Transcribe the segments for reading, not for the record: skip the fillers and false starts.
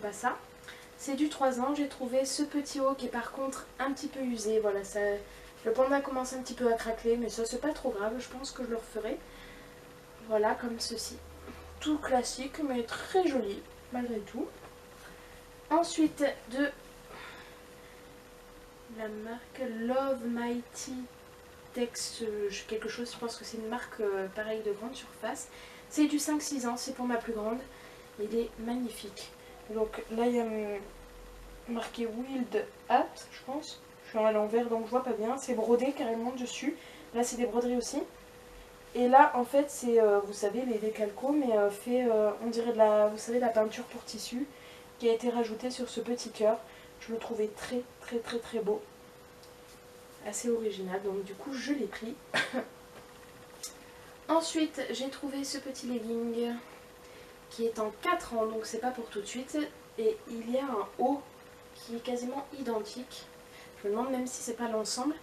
pas ça. C'est du 3 ans. J'ai trouvé ce petit haut qui est par contre un petit peu usé. Voilà, ça, le panda commence un petit peu à craqueler, mais ça c'est pas trop grave. Je pense que je le referai. Voilà, comme ceci. Tout classique, mais très joli, malgré tout. Ensuite, de la marque Love Mighty Tex, quelque chose, je pense que c'est une marque pareille de grande surface. C'est du 5-6 ans, c'est pour ma plus grande. Il est magnifique. Donc là, il y a marqué Wild Hat, je pense. Je suis à l'envers, donc je vois pas bien. C'est brodé carrément dessus. Là, c'est des broderies aussi. Et là, en fait, c'est, vous savez, les décalcos, mais fait, on dirait de la, vous savez, la peinture pour tissu qui a été rajoutée sur ce petit cœur. Je le trouvais très, très, très, très beau. Assez original, donc du coup, je l'ai pris. Ensuite, j'ai trouvé ce petit legging qui est en 4 ans, donc c'est pas pour tout de suite. Et il y a un haut qui est quasiment identique. Je me demande même si c'est pas l'ensemble.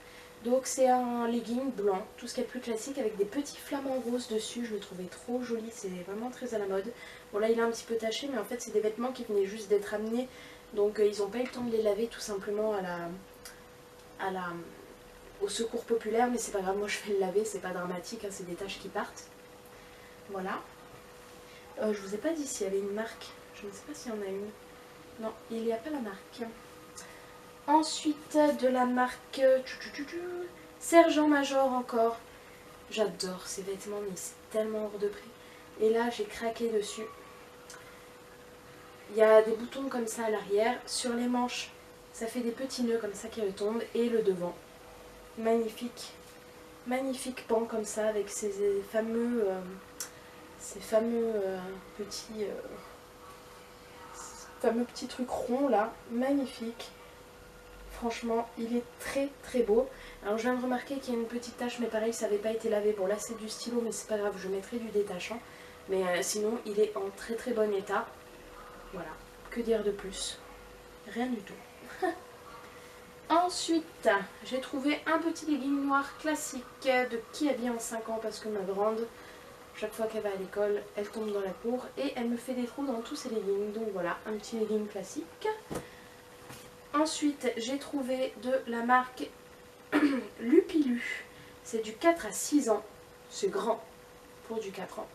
Donc c'est un legging blanc, tout ce qui est plus classique, avec des petits flamants roses dessus. Je le trouvais trop joli, c'est vraiment très à la mode. Bon là il est un petit peu taché, mais en fait c'est des vêtements qui venaient juste d'être amenés. Donc ils n'ont pas eu le temps de les laver tout simplement au secours populaire. Mais c'est pas grave, moi je vais le laver, c'est pas dramatique, hein, c'est des taches qui partent. Voilà. Je vous ai pas dit s'il y avait une marque, je ne sais pas s'il y en a une. Non, il n'y a pas la marque. Ensuite, de la marque Sergent Major encore. J'adore ces vêtements, mais c'est tellement hors de prix. Et là, j'ai craqué dessus. Il y a des boutons comme ça à l'arrière. Sur les manches, ça fait des petits nœuds comme ça qui retombent. Et le devant, magnifique. Magnifique pan comme ça, avec ces fameux petits trucs ronds là. Magnifique. Franchement, il est très très beau. Alors je viens de remarquer qu'il y a une petite tache, mais pareil, ça n'avait pas été lavé. Bon là c'est du stylo, mais c'est pas grave, je mettrai du détachant. Mais sinon, il est en très très bon état. Voilà, que dire de plus? Rien du tout. Ensuite, j'ai trouvé un petit legging noir classique de qui habille en 5 ans, parce que ma grande, chaque fois qu'elle va à l'école, elle tombe dans la cour et elle me fait des trous dans tous ses leggings. Donc voilà, un petit legging classique. Ensuite, j'ai trouvé de la marque Lupilu. C'est du 4 à 6 ans. C'est grand pour du 4 ans.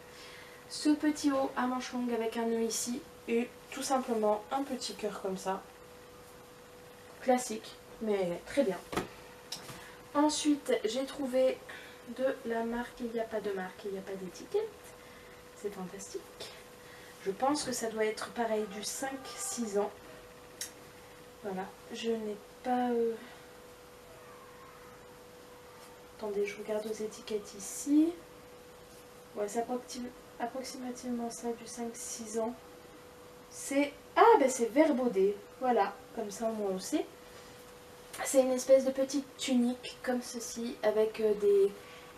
Ce petit haut à manches longues avec un nœud ici et tout simplement un petit cœur comme ça. Classique, mais très bien. Ensuite, j'ai trouvé de la marque, il n'y a pas de marque, il n'y a pas d'étiquette. C'est fantastique. Je pense que ça doit être pareil du 5-6 ans. Voilà, je n'ai pas... Attendez, je regarde aux étiquettes ici. Ouais, c'est approximativement ça, du 5-6 ans. C'est... Ah, ben c'est Verbaudet. Voilà, comme ça au moins on sait. C'est une espèce de petite tunique comme ceci, avec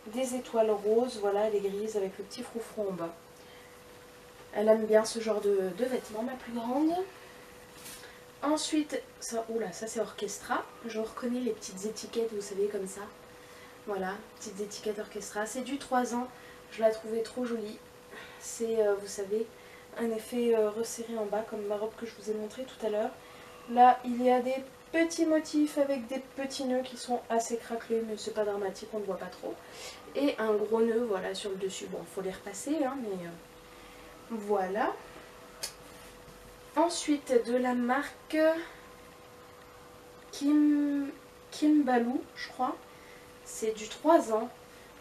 des étoiles roses. Voilà, elle est grise avec le petit froufrou en bas. Elle aime bien ce genre de vêtements, ma plus grande. Ensuite, ça, oula, ça c'est Orchestra. Je reconnais les petites étiquettes, vous savez, comme ça. Voilà, petites étiquettes Orchestra. C'est du 3 ans. Je la trouvais trop jolie. C'est, vous savez, un effet resserré en bas, comme ma robe que je vous ai montré tout à l'heure. Là, il y a des petits motifs avec des petits nœuds qui sont assez craquelés, mais c'est pas dramatique, on ne voit pas trop. Et un gros nœud, voilà, sur le dessus. Bon, il faut les repasser, hein, mais voilà. Ensuite, de la marque Kimbalou, je crois. C'est du 3 ans.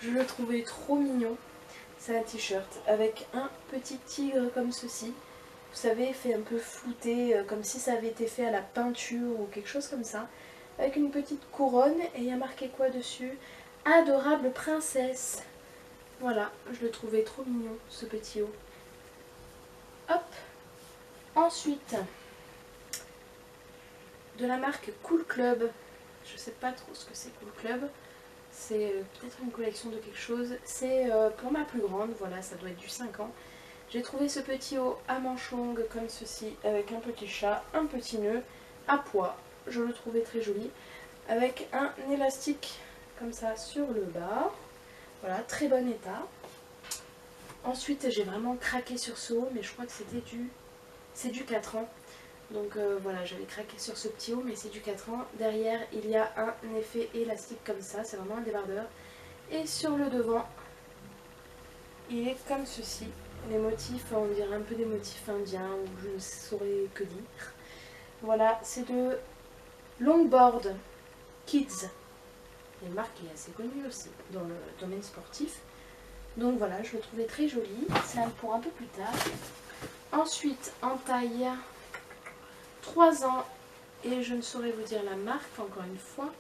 Je le trouvais trop mignon. C'est un t-shirt avec un petit tigre comme ceci. Vous savez, fait un peu flouté, comme si ça avait été fait à la peinture ou quelque chose comme ça. Avec une petite couronne. Et il y a marqué quoi dessus? Adorable princesse. Voilà, je le trouvais trop mignon, ce petit haut. Hop. Ensuite, de la marque Cool Club. Je sais pas trop ce que c'est Cool Club. C'est peut-être une collection de quelque chose. C'est pour ma plus grande, voilà, ça doit être du 5 ans. J'ai trouvé ce petit haut à manches longues comme ceci, avec un petit chat, un petit nœud, à pois. Je le trouvais très joli. Avec un élastique comme ça sur le bas. Voilà, très bon état. Ensuite, j'ai vraiment craqué sur ce haut, mais je crois que c'était c'est du 4 ans. Donc voilà, j'avais craqué sur ce petit haut, mais c'est du 4 ans. Derrière, il y a un effet élastique comme ça, c'est vraiment un débardeur. Et sur le devant, il est comme ceci. Les motifs, on dirait un peu des motifs indiens, ou je ne saurais que dire. Voilà, c'est de Longboard Kids. Une marque qui est assez connue aussi dans le domaine sportif. Donc voilà, je le trouvais très joli. C'est pour un peu plus tard. Ensuite, en taille 3 ans, et je ne saurais vous dire la marque, encore une fois.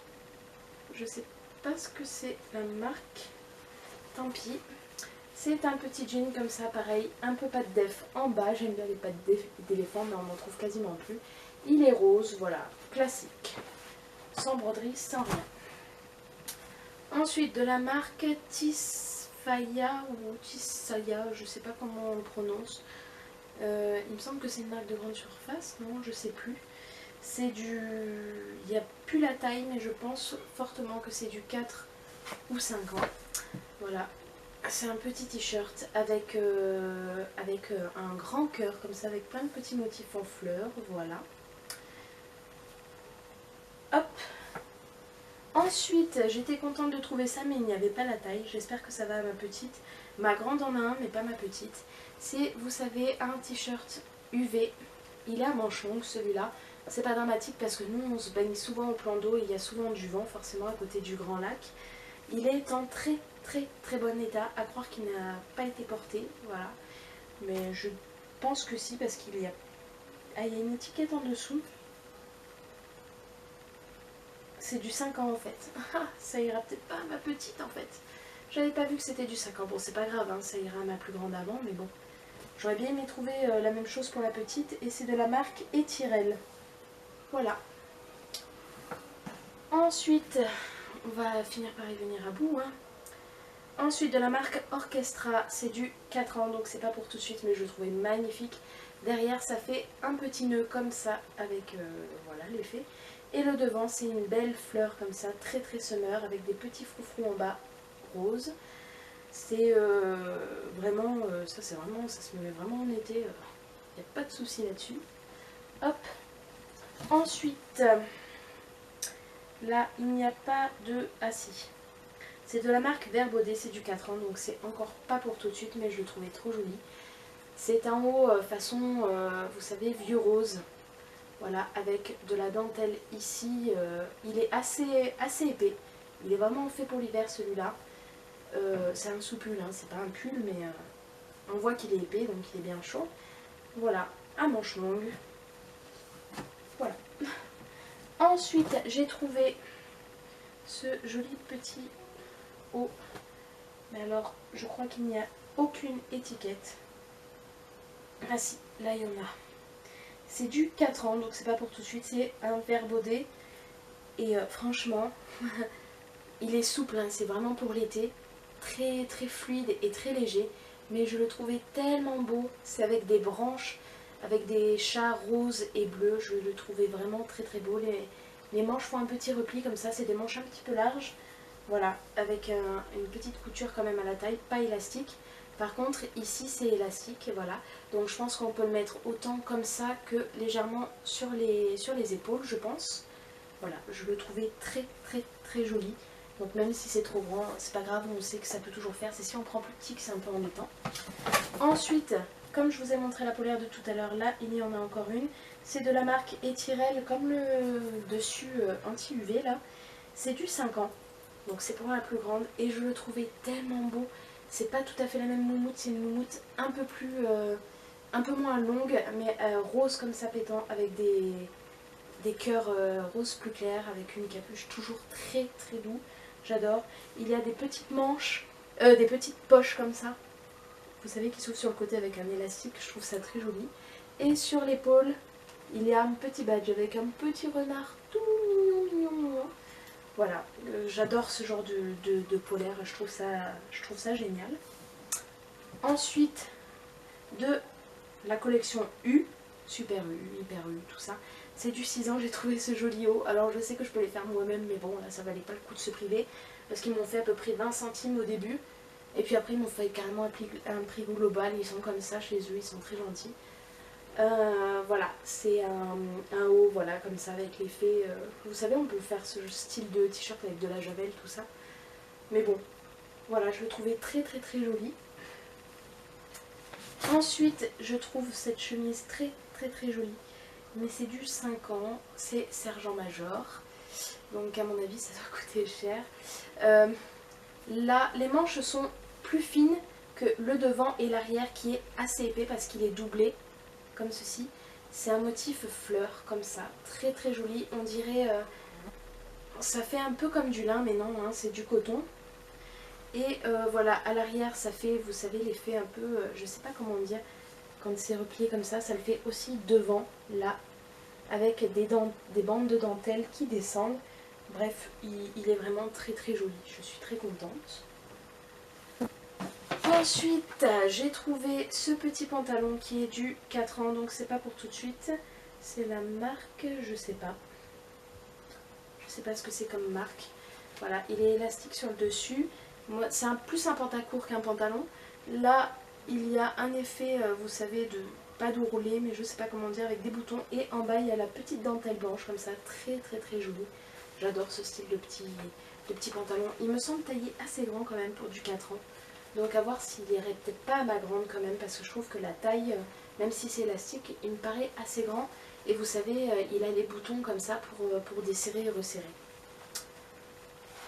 Je ne sais pas ce que c'est la marque. Tant pis. C'est un petit jean comme ça, pareil, un peu patte def en bas. J'aime bien les pattes d'éléphant, mais on n'en trouve quasiment plus. Il est rose, voilà, classique. Sans broderie, sans rien. Ensuite, de la marque Tisfaya ou Tisaya, je ne sais pas comment on le prononce. Il me semble que c'est une marque de grande surface, non, je sais plus. C'est du... Il n'y a plus la taille, mais je pense fortement que c'est du 4 ou 5 ans. Voilà. C'est un petit t-shirt avec un grand cœur comme ça, avec plein de petits motifs en fleurs, voilà. Hop. Ensuite, j'étais contente de trouver ça, mais il n'y avait pas la taille. J'espère que ça va à ma petite. Ma grande en a un, mais pas ma petite. C'est, vous savez, un t-shirt UV. Il est à manches longues, celui-là. C'est pas dramatique parce que nous, on se baigne souvent au plan d'eau et il y a souvent du vent, forcément, à côté du grand lac. Il est en très bon état, à croire qu'il n'a pas été porté, voilà. Mais je pense que si, parce qu'il y a... Ah, il y a une étiquette en dessous. C'est du 5 ans en fait. Ça ira peut-être pas à ma petite en fait. J'avais pas vu que c'était du 5 ans. Bon, c'est pas grave, hein, ça ira à ma plus grande avant, mais bon. J'aurais bien aimé trouver la même chose pour la petite, et c'est de la marque Etirel. Voilà. Ensuite, on va finir par y venir à bout, hein. Ensuite, de la marque Orchestra, c'est du 4 ans, donc c'est pas pour tout de suite, mais je le trouvais magnifique. Derrière, ça fait un petit nœud comme ça, avec voilà l'effet. Et le devant, c'est une belle fleur comme ça, très summer, avec des petits froufrous en bas, rose. C'est vraiment, ça se met vraiment en été, il n'y a pas de souci là-dessus. Hop. Ensuite, là, il n'y a pas de... Ah si. C'est de la marque Verbaudet, c'est du 4 ans, donc c'est encore pas pour tout de suite, mais je le trouvais trop joli. C'est un haut façon, vous savez, vieux rose. Voilà, avec de la dentelle ici. Il est assez épais. Il est vraiment fait pour l'hiver, celui-là. C'est un sous-pull, hein, c'est pas un pull, mais on voit qu'il est épais, donc il est bien chaud. Voilà, à manches longues. Voilà. Ensuite, j'ai trouvé ce joli petit haut. Mais alors, je crois qu'il n'y a aucune étiquette. Ah si, là il y en a. C'est du 4 ans, donc c'est pas pour tout de suite. C'est un Verbaudet. Et franchement, il est souple, hein, c'est vraiment pour l'été. Très fluide et très léger. Mais je le trouvais tellement beau. C'est avec des branches, avec des chats roses et bleus. Je le trouvais vraiment très beau. Les manches font un petit repli comme ça. C'est des manches un petit peu larges. Voilà, avec une petite couture quand même à la taille, pas élastique. Par contre, ici c'est élastique, voilà. Donc je pense qu'on peut le mettre autant comme ça que légèrement sur les épaules, je pense. Voilà, je le trouvais très joli. Donc même si c'est trop grand, c'est pas grave, on sait que ça peut toujours faire. C'est si on prend plus petit que c'est un peu embêtant. Ensuite, comme je vous ai montré la polaire de tout à l'heure, là il y en a encore une. C'est de la marque Etirel, comme le dessus anti-UV là. C'est du 5 ans. Donc c'est pour la plus grande et je le trouvais tellement beau. C'est pas tout à fait la même moumoute, c'est une moumoute un peu moins longue, mais rose comme ça pétant, avec des cœurs roses plus clairs, avec une capuche toujours très doux. J'adore. Il y a des petites manches, des petites poches comme ça. Vous savez, qui s'ouvrent sur le côté avec un élastique, je trouve ça très joli. Et sur l'épaule, il y a un petit badge avec un petit renard tout mignon. Voilà, j'adore ce genre de polaire, je trouve ça génial. Ensuite, de la collection U, Super U, Hyper U, tout ça. C'est du 6 ans, j'ai trouvé ce joli haut. Alors je sais que je peux les faire moi-même, mais bon, là ça valait pas le coup de se priver. Parce qu'ils m'ont fait à peu près 20 centimes au début. Et puis après ils m'ont fait carrément un prix global, ils sont comme ça chez eux, ils sont très gentils. Voilà, c'est un haut, voilà, comme ça, avec l'effet... vous savez, on peut faire ce style de t-shirt avec de la javel, tout ça. Mais bon, voilà, je le trouvais très très très joli. Ensuite, je trouve cette chemise très très très jolie. Mais c'est du 5 ans, c'est sergent major. Donc à mon avis, ça doit coûter cher. Là, les manches sont plus fines que le devant et l'arrière qui est assez épais parce qu'il est doublé, comme ceci. C'est un motif fleur, comme ça, très très joli. On dirait... ça fait un peu comme du lin, mais non, hein, c'est du coton. Et voilà, à l'arrière, ça fait, vous savez, l'effet un peu, je sais pas comment dire, quand c'est replié comme ça le fait aussi devant, là, avec des bandes de dentelle qui descendent. Bref, il est vraiment très très joli, je suis très contente. Ensuite, j'ai trouvé ce petit pantalon qui est du 4 ans, donc c'est pas pour tout de suite. C'est la marque, je sais pas. Je sais pas ce que c'est comme marque. Voilà, il est élastique sur le dessus. C'est plus un pantacourt qu'un pantalon. Là, il y a un effet, vous savez, de pas de roulé, mais je sais pas comment dire, avec des boutons. Et en bas, il y a la petite dentelle blanche, comme ça, très très très jolie. J'adore ce style de petit pantalon. Il me semble taillé assez grand quand même pour du 4 ans. Donc à voir s'il irait peut-être pas à ma grande quand même, parce que je trouve que la taille, même si c'est élastique, il me paraît assez grand. Et vous savez, il a les boutons comme ça pour desserrer et resserrer.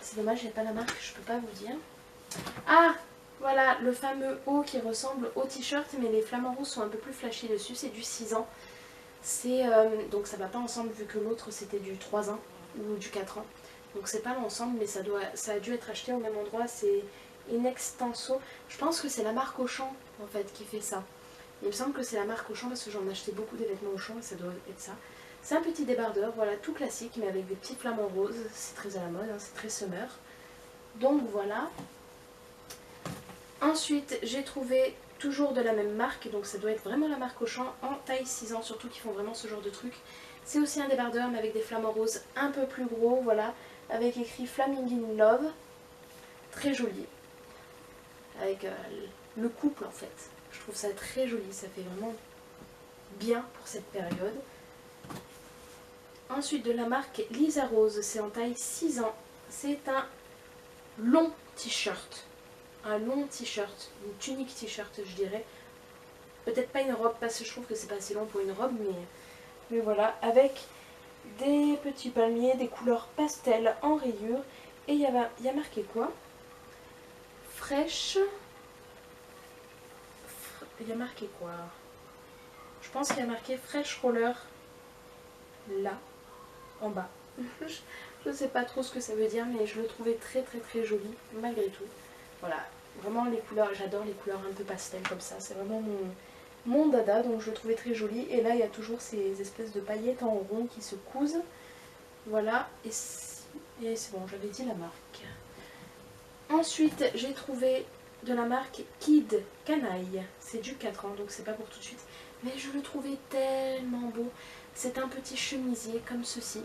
C'est dommage, j'ai pas la marque, je peux pas vous dire. Ah, voilà, le fameux haut qui ressemble au t-shirt, mais les flamants roses sont un peu plus flashy dessus, c'est du 6 ans. Donc ça va pas ensemble vu que l'autre c'était du 3 ans ou du 4 ans. Donc c'est pas l'ensemble, mais ça a dû être acheté au même endroit, c'est Inextenso. Je pense que c'est la marque Auchan en fait qui fait ça. Il me semble que c'est la marque Auchan parce que j'en ai acheté beaucoup des vêtements Auchan et ça doit être ça. C'est un petit débardeur, voilà, tout classique mais avec des petits flamants roses. C'est très à la mode, hein, c'est très summer. Donc voilà. Ensuite, j'ai trouvé toujours de la même marque, donc ça doit être vraiment la marque Auchan, en taille 6 ans, surtout qui font vraiment ce genre de truc. C'est aussi un débardeur mais avec des flamants roses un peu plus gros, voilà, avec écrit Flaming in Love. Très joli. Avec le couple en fait. Je trouve ça très joli, ça fait vraiment bien pour cette période. Ensuite de la marque Lisa Rose, c'est en taille 6 ans. C'est un long t-shirt. Un long t-shirt, une tunique t-shirt je dirais. Peut-être pas une robe parce que je trouve que c'est pas assez long pour une robe, mais voilà. Avec des petits palmiers, des couleurs pastel en rayures. Et il y a marqué quoi? Fraîche. Il y a marqué quoi? Je pense qu'il y a marqué Fresh Roller là, en bas. Je ne sais pas trop ce que ça veut dire, mais je le trouvais très très très joli, malgré tout. Voilà, vraiment les couleurs, j'adore les couleurs un peu pastel comme ça, c'est vraiment mon dada, donc je le trouvais très joli. Et là, il y a toujours ces espèces de paillettes en rond qui se cousent. Voilà, et c'est bon, j'avais dit la marque. Ensuite, j'ai trouvé de la marque Kid Canaille. C'est du 4 ans, donc c'est pas pour tout de suite. Mais je le trouvais tellement beau. C'est un petit chemisier comme ceci.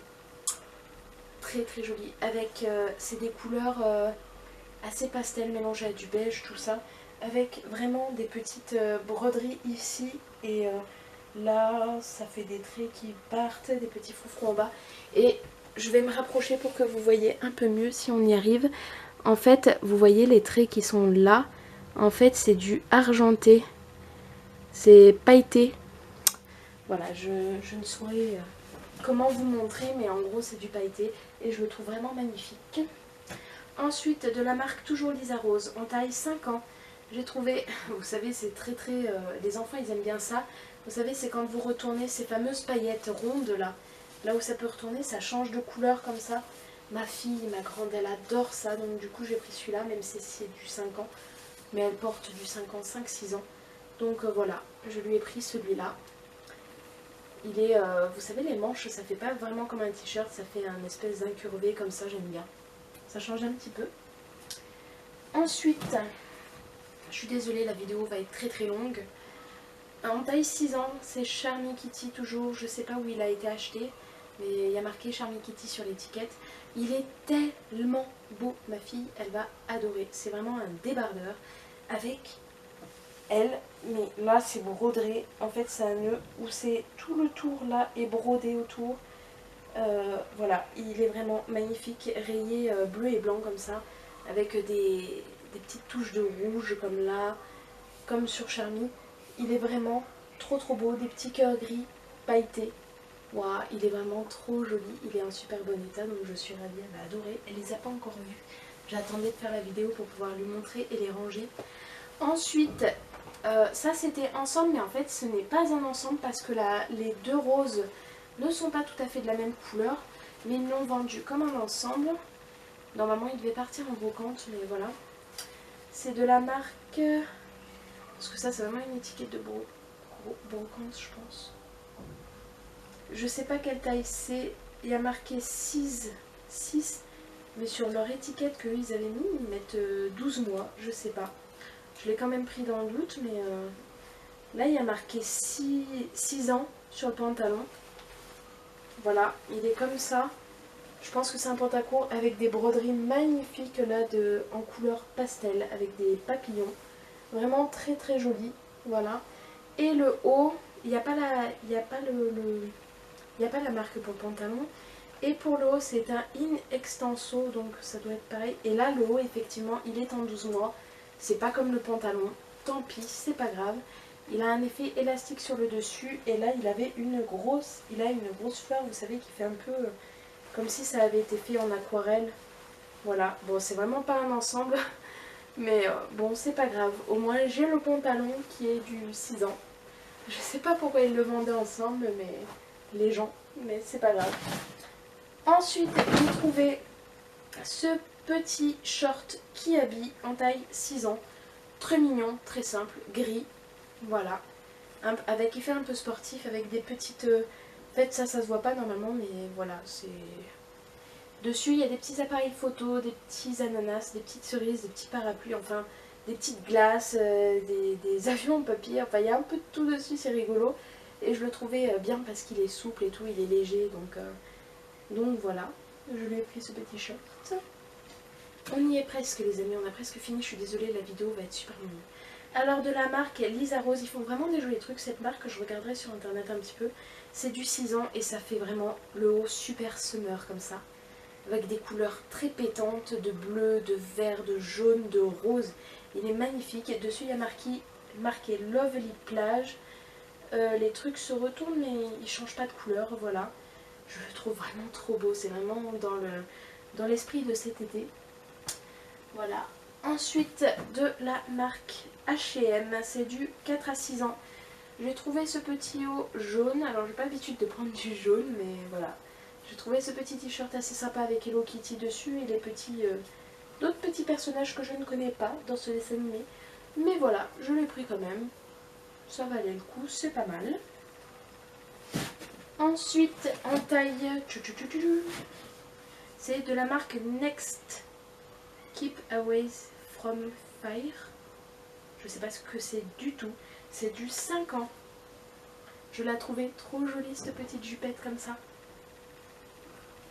Très très joli. Avec, c'est des couleurs assez pastel mélangées à du beige, tout ça. Avec vraiment des petites broderies ici. Et là, ça fait des traits qui partent, des petits froufrous en bas. Et je vais me rapprocher pour que vous voyez un peu mieux si on y arrive. En fait, vous voyez les traits qui sont là. En fait, c'est du argenté. C'est pailleté. Voilà, je ne saurais comment vous montrer, mais en gros, c'est du pailleté. Et je le trouve vraiment magnifique. Ensuite, de la marque toujours Lisa Rose, en taille 5 ans. J'ai trouvé, vous savez, c'est très très... les enfants, ils aiment bien ça. Vous savez, c'est quand vous retournez ces fameuses paillettes rondes là. Là où ça peut retourner, ça change de couleur comme ça. Ma fille, ma grande, elle adore ça, donc du coup j'ai pris celui-là, même si c'est du 5 ans. Mais elle porte du 5 ans, 5-6 ans. Donc voilà, je lui ai pris celui-là. Il est, vous savez, les manches, ça fait pas vraiment comme un t-shirt, ça fait un espèce d'incurvé comme ça, j'aime bien. Ça change un petit peu. Ensuite, je suis désolée, la vidéo va être très très longue. En taille 6 ans, c'est Charmy Kitty toujours, je sais pas où il a été acheté. Mais il y a marqué Charmy Kitty sur l'étiquette. Il est tellement beau, ma fille, elle va adorer. C'est vraiment un débardeur avec elle, mais là c'est brodé. En fait c'est un nœud où c'est tout le tour là est brodé autour. Voilà, il est vraiment magnifique, rayé bleu et blanc comme ça, avec des petites touches de rouge comme là, comme sur Charmy. Il est vraiment trop beau, des petits cœurs gris pailletés. Waouh, il est vraiment trop joli, il est en super bon état, donc je suis ravie, elle m'a adoré. Elle les a pas encore vus. J'attendais de faire la vidéo pour pouvoir lui montrer et les ranger. Ensuite, ça c'était ensemble, mais en fait ce n'est pas un ensemble parce que les deux roses ne sont pas tout à fait de la même couleur, mais ils l'ont vendu comme un ensemble. Normalement il devait partir en brocante, mais voilà. C'est de la marque... Parce que ça c'est vraiment une étiquette de brocante je pense. Je sais pas quelle taille c'est, il y a marqué 6, mais sur leur étiquette qu'ils avaient mis, ils mettent 12 mois, je sais pas. Je l'ai quand même pris dans le doute, mais là il y a marqué 6 ans sur le pantalon. Voilà, il est comme ça. Je pense que c'est un pantacourt avec des broderies magnifiques là en couleur pastel, avec des papillons. Vraiment très joli, voilà. Et le haut, il n'y a pas la marque pour le pantalon. Et pour le haut, c'est un in extenso, donc ça doit être pareil. Et là, le haut, effectivement, il est en 12 mois. C'est pas comme le pantalon. Tant pis, c'est pas grave. Il a un effet élastique sur le dessus. Et là, il a une grosse fleur, vous savez, qui fait un peu comme si ça avait été fait en aquarelle. Voilà. Bon, c'est vraiment pas un ensemble. Mais bon, c'est pas grave. Au moins, j'ai le pantalon qui est du 6 ans. Je sais pas pourquoi ils le vendaient ensemble, mais les gens, mais c'est pas grave. Ensuite, j'ai trouvé ce petit short qui habille en taille 6 ans. Très mignon, très simple, gris. Voilà. Avec effet un peu sportif, avec des petites... En fait, ça se voit pas normalement, mais voilà, c'est... Dessus, il y a des petits appareils photo, des petits ananas, des petites cerises, des petits parapluies, enfin, des petites glaces, des avions en papier. Enfin, il y a un peu de tout dessus, c'est rigolo. Et je le trouvais bien parce qu'il est souple et tout, il est léger, donc voilà. Je lui ai pris ce petit short. On y est presque les amis, on a presque fini, je suis désolée, la vidéo va être super longue. Alors de la marque Lisa Rose, ils font vraiment des jolis trucs, cette marque, je regarderai sur internet un petit peu. C'est du 6 ans et ça fait vraiment le haut super summer comme ça. Avec des couleurs très pétantes, de bleu, de vert, de jaune, de rose. Il est magnifique. Et dessus, il y a marqué Lovely Plage. Les trucs se retournent, mais ils ne changent pas de couleur. Voilà. Je le trouve vraiment trop beau. C'est vraiment dans l'esprit de cet été. Voilà. Ensuite, de la marque H&M. C'est du 4 à 6 ans. J'ai trouvé ce petit haut jaune. Alors, j'ai pas l'habitude de prendre du jaune, mais voilà. J'ai trouvé ce petit t-shirt assez sympa avec Hello Kitty dessus et d'autres petits personnages que je ne connais pas dans ce dessin animé. Mais voilà, je l'ai pris quand même. Ça valait le coup, c'est pas mal. Ensuite, en taille, c'est de la marque Next Keep Away from Fire. Je sais pas ce que c'est du tout. C'est du 5 ans. Je la trouvais trop jolie cette petite jupette comme ça.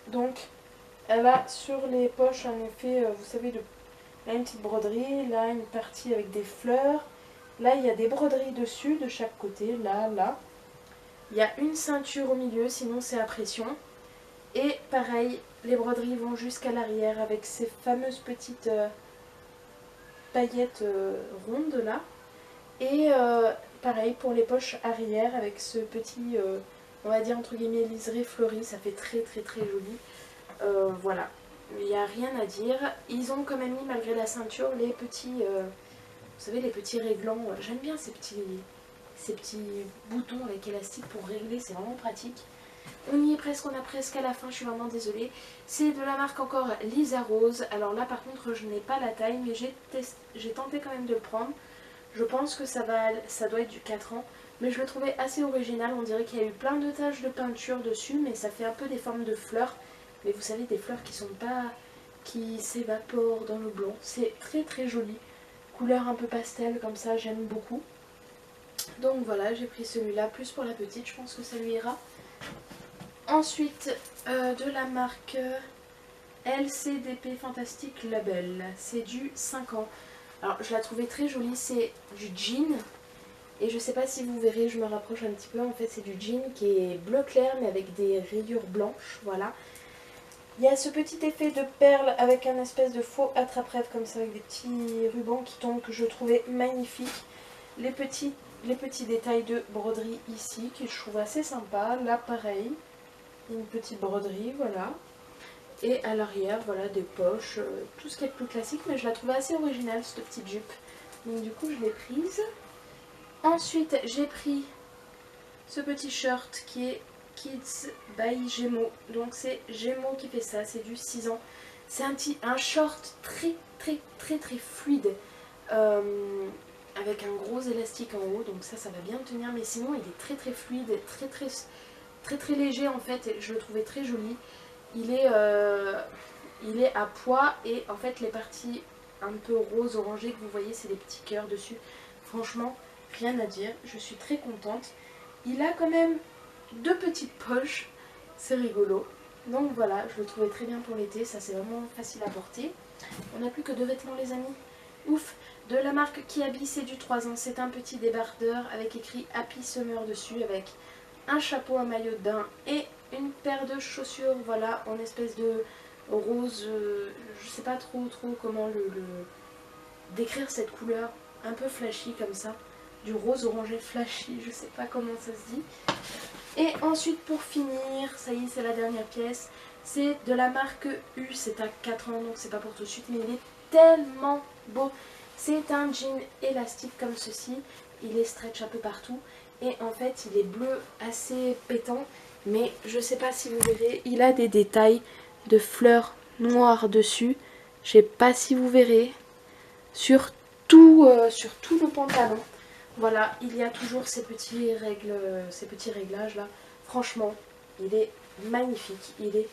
Donc, elle a sur les poches un effet, vous savez, là une petite broderie, là une partie avec des fleurs. Là, il y a des broderies dessus, de chaque côté, là. Il y a une ceinture au milieu, sinon c'est à pression. Et pareil, les broderies vont jusqu'à l'arrière avec ces fameuses petites paillettes rondes là. Et pareil pour les poches arrière avec ce petit, on va dire entre guillemets, liseré fleuri. Ça fait très joli. Voilà, il n'y a rien à dire. Ils ont quand même mis, malgré la ceinture, les petits, vous savez, les petits réglants. J'aime bien ces petits boutons avec élastique pour régler, c'est vraiment pratique. On y est presque, on a presque à la fin, je suis vraiment désolée. C'est de la marque encore Lisa Rose. Alors là par contre je n'ai pas la taille, mais j'ai tenté quand même de le prendre. Je pense que ça doit être du 4 ans. Mais je le trouvais assez original, on dirait qu'il y a eu plein de taches de peinture dessus, mais ça fait un peu des formes de fleurs. Mais vous savez, des fleurs qui s'évaporent dans le blanc. C'est très joli. Couleur un peu pastel comme ça, j'aime beaucoup. Donc voilà, j'ai pris celui-là, plus pour la petite, je pense que ça lui ira. Ensuite, de la marque LCDP Fantastic Label. C'est du 5 ans. Alors je la trouvais très jolie, c'est du jean. Et je sais pas si vous verrez, je me rapproche un petit peu. En fait c'est du jean qui est bleu clair mais avec des rayures blanches. Voilà. Il y a ce petit effet de perle avec un espèce de faux attrape-rêve comme ça, avec des petits rubans qui tombent que je trouvais magnifiques. Les petits détails de broderie ici que je trouve assez sympa. Là pareil, une petite broderie, voilà. Et à l'arrière, voilà, des poches, tout ce qui est plus classique, mais je la trouvais assez originale cette petite jupe. Donc du coup je l'ai prise. Ensuite j'ai pris ce petit shirt qui est Kids by Gémeaux. Donc c'est Gémeaux qui fait ça, c'est du 6 ans. C'est un short très fluide. Avec un gros élastique en haut, donc ça va bien tenir. Mais sinon il est très fluide, très léger en fait. Et je le trouvais très joli. Il est à pois et en fait les parties un peu rose orangé que vous voyez, c'est des petits cœurs dessus. Franchement, rien à dire, je suis très contente. Il a quand même 2 petites poches, c'est rigolo. Donc voilà, je le trouvais très bien pour l'été, ça c'est vraiment facile à porter. On n'a plus que 2 vêtements les amis. Ouf, de la marque Kiabi, c'est du 3 ans. C'est un petit débardeur avec écrit Happy Summer dessus, avec un chapeau à maillot de bain et une paire de chaussures, voilà, en espèce de rose, je sais pas trop comment décrire cette couleur, un peu flashy comme ça, du rose orangé flashy, je sais pas comment ça se dit. Et ensuite pour finir, ça y est c'est la dernière pièce, c'est de la marque U, c'est à 4 ans donc c'est pas pour tout de suite, mais il est tellement beau. C'est un jean élastique comme ceci, il est stretch un peu partout et en fait il est bleu assez pétant, mais je sais pas si vous verrez, il a des détails de fleurs noires dessus, je sais pas si vous verrez, sur tout le pantalon. Voilà, il y a toujours ces petits réglages là. Franchement, il est magnifique, il est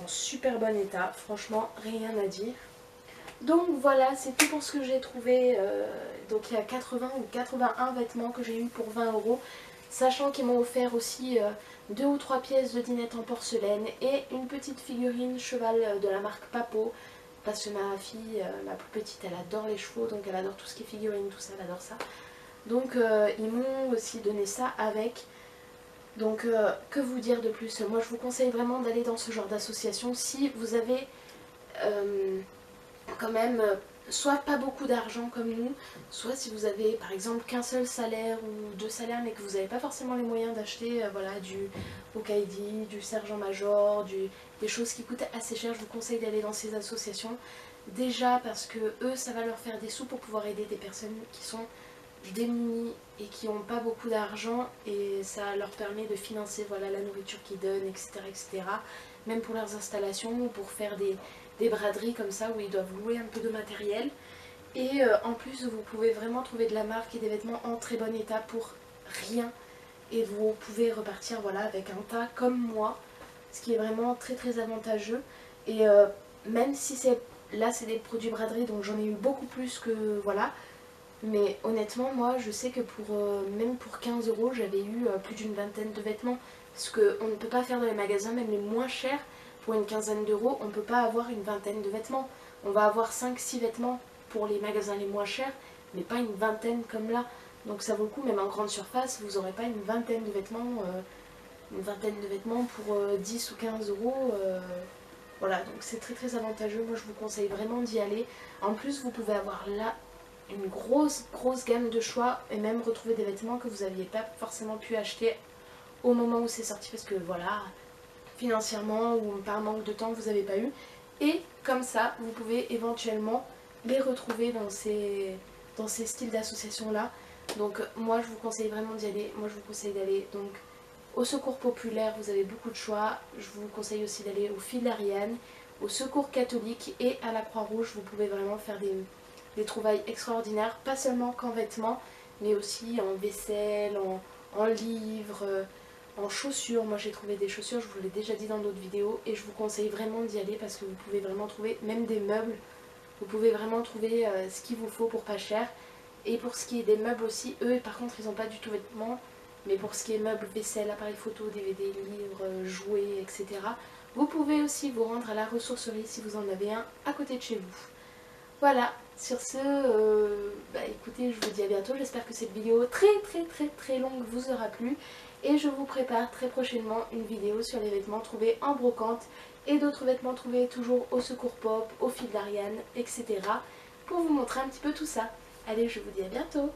en super bon état, franchement rien à dire. Donc voilà, c'est tout pour ce que j'ai trouvé. Donc il y a 80 ou 81 vêtements que j'ai eu pour 20 €. Sachant qu'ils m'ont offert aussi 2 ou 3 pièces de dinette en porcelaine et une petite figurine cheval de la marque Papo. Parce que ma fille, ma plus petite, elle adore les chevaux, donc elle adore tout ce qui est figurine, tout ça, elle adore ça. Donc ils m'ont aussi donné ça avec. Donc que vous dire de plus? Moi je vous conseille vraiment d'aller dans ce genre d'association si vous avez quand même soit pas beaucoup d'argent comme nous, soit si vous avez par exemple qu'un seul salaire ou 2 salaires mais que vous n'avez pas forcément les moyens d'acheter voilà, du Hokaidi, du sergent-major, des choses qui coûtent assez cher. Je vous conseille d'aller dans ces associations. Déjà parce que eux ça va leur faire des sous pour pouvoir aider des personnes qui sont démunis et qui n'ont pas beaucoup d'argent, et ça leur permet de financer voilà, la nourriture qu'ils donnent, etc. Même pour leurs installations ou pour faire des braderies comme ça où ils doivent louer un peu de matériel. Et en plus vous pouvez vraiment trouver de la marque et des vêtements en très bon état pour rien, et vous pouvez repartir voilà, avec un tas comme moi, ce qui est vraiment très avantageux. Et même si là c'est des produits braderie, donc j'en ai eu beaucoup plus que voilà. Mais honnêtement, moi je sais que même pour 15 € j'avais eu plus d'une vingtaine de vêtements. Parce qu'on ne peut pas faire dans les magasins, même les moins chers, pour une quinzaine d'euros, on ne peut pas avoir une vingtaine de vêtements. On va avoir 5-6 vêtements pour les magasins les moins chers, mais pas une vingtaine comme là. Donc ça vaut le coup, même en grande surface, vous n'aurez pas une vingtaine de vêtements pour 10 ou 15 €. Voilà, donc c'est très avantageux. Moi je vous conseille vraiment d'y aller. En plus vous pouvez avoir là une grosse gamme de choix et même retrouver des vêtements que vous n'aviez pas forcément pu acheter au moment où c'est sorti parce que voilà, financièrement ou par manque de temps vous n'avez pas eu. Et comme ça vous pouvez éventuellement les retrouver dans ces styles d'association là. Donc moi je vous conseille vraiment d'y aller. Moi je vous conseille d'aller donc au Secours Populaire, vous avez beaucoup de choix. Je vous conseille aussi d'aller au Fil d'Ariane, au Secours Catholique et à la Croix-Rouge. Vous pouvez vraiment faire des trouvailles extraordinaires, pas seulement qu'en vêtements, mais aussi en vaisselle, en livres, en chaussures. Moi j'ai trouvé des chaussures, je vous l'ai déjà dit dans d'autres vidéos, et je vous conseille vraiment d'y aller parce que vous pouvez vraiment trouver même des meubles. Vous pouvez vraiment trouver ce qu'il vous faut pour pas cher. Et pour ce qui est des meubles aussi, eux par contre ils n'ont pas du tout vêtements, mais pour ce qui est meubles, vaisselle, appareil photo, DVD, livres, jouets, etc. Vous pouvez aussi vous rendre à la ressourcerie si vous en avez un à côté de chez vous. Voilà, sur ce, écoutez, je vous dis à bientôt. J'espère que cette vidéo très longue vous aura plu. Et je vous prépare très prochainement une vidéo sur les vêtements trouvés en brocante et d'autres vêtements trouvés toujours au Secours Pop, au Fil d'Ariane, etc. pour vous montrer un petit peu tout ça. Allez, je vous dis à bientôt.